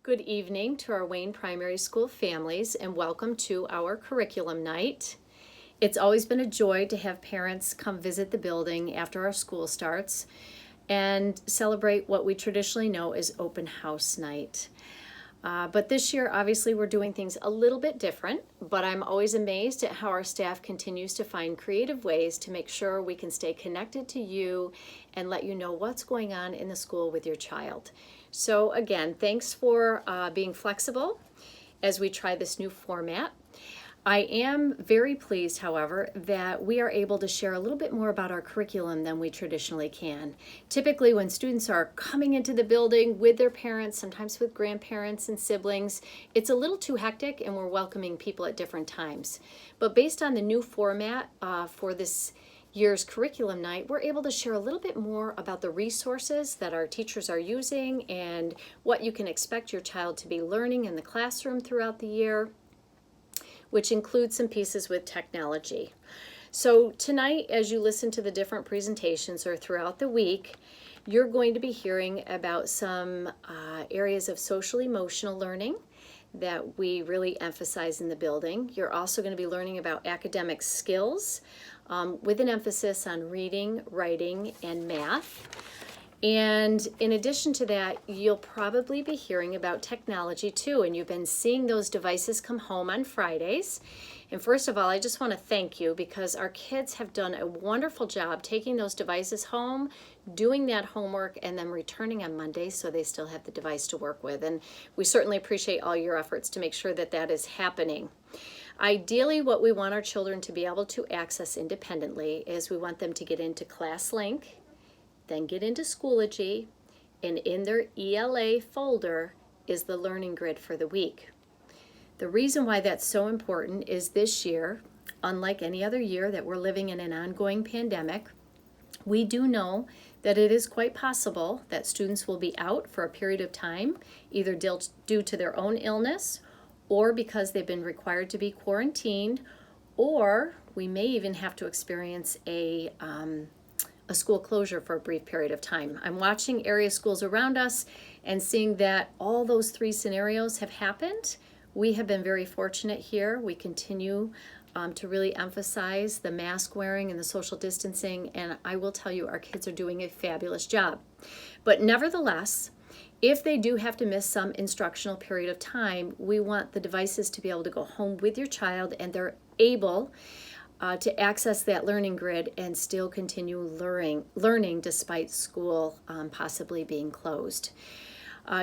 Good evening to our Wayne Primary School families and welcome to our curriculum night. It's always been a joy to have parents come visit the building after our school starts and celebrate what we traditionally know as open house night. But this year, obviously, we're doing things a little bit different, but I'm always amazed at how our staff continues to find creative ways to make sure we can stay connected to you and let you know what's going on in the school with your child. So again, thanks for being flexible as we try this new format. I am very pleased, however, that we are able to share a little bit more about our curriculum than we traditionally can. Typically, when students are coming into the building with their parents, sometimes with grandparents and siblings, it's a little too hectic and we're welcoming people at different times. But based on the new format for this year's curriculum night, we're able to share a little bit more about the resources that our teachers are using and what you can expect your child to be learning in the classroom throughout the year, which includes some pieces with technology. So tonight, as you listen to the different presentations or throughout the week, you're going to be hearing about some areas of social emotional learning that we really emphasize in the building. You're also going to be learning about academic skills with an emphasis on reading, writing, and math. And in addition to that, you'll probably be hearing about technology too, and you've been seeing those devices come home on Fridays. And first of all, I just want to thank you because our kids have done a wonderful job taking those devices home, doing that homework, and then returning on Monday so they still have the device to work with. And we certainly appreciate all your efforts to make sure that that is happening. Ideally, what we want our children to be able to access independently is we want them to get into ClassLink, then get into Schoology, and in their ELA folder is the learning grid for the week. The reason why that's so important is this year, unlike any other year that we're living in an ongoing pandemic, we do know that it is quite possible that students will be out for a period of time, either due to their own illness or because they've been required to be quarantined, or we may even have to experience a school closure for a brief period of time. I'm watching area schools around us and seeing that all those three scenarios have happened. We have been very fortunate here. We continue to really emphasize the mask wearing and the social distancing, and I will tell you our kids are doing a fabulous job. But nevertheless, if they do have to miss some instructional period of time, we want the devices to be able to go home with your child and they're able to access that learning grid and still continue learning despite school possibly being closed.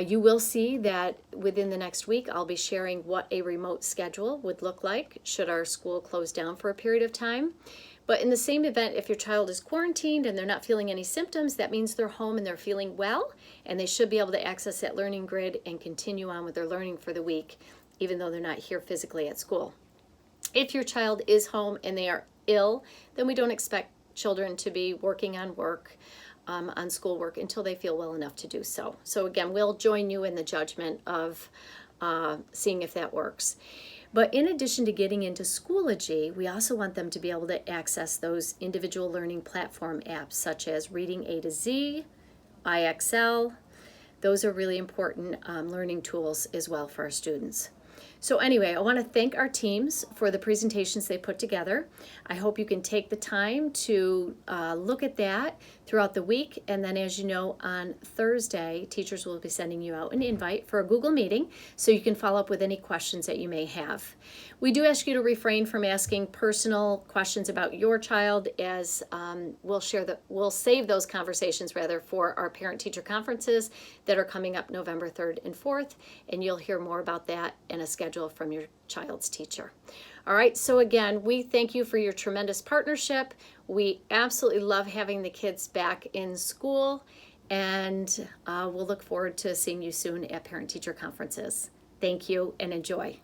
You will see that within the next week I'll be sharing what a remote schedule would look like should our school close down for a period of time. But in the same event, if your child is quarantined and they're not feeling any symptoms, that means they're home and they're feeling well, and they should be able to access that learning grid and continue on with their learning for the week, even though they're not here physically at school. If your child is home and they are ill, then we don't expect children to be working on work, on schoolwork until they feel well enough to do so. So again, we'll join you in the judgment of seeing if that works. But in addition to getting into Schoology, we also want them to be able to access those individual learning platform apps such as Reading A to Z, IXL. Those are really important learning tools as well for our students. So anyway, I want to thank our teams for the presentations they put together. I hope you can take the time to look at that throughout the week. And then as you know, on Thursday, teachers will be sending you out an invite for a Google meeting so you can follow up with any questions that you may have. We do ask you to refrain from asking personal questions about your child as we'll save those conversations rather for our parent-teacher conferences that are coming up November 3rd and 4th, and you'll hear more about that in a schedule from your child's teacher. All right, so again, we thank you for your tremendous partnership. We absolutely love having the kids back in school, and we'll look forward to seeing you soon at parent-teacher conferences. Thank you and enjoy.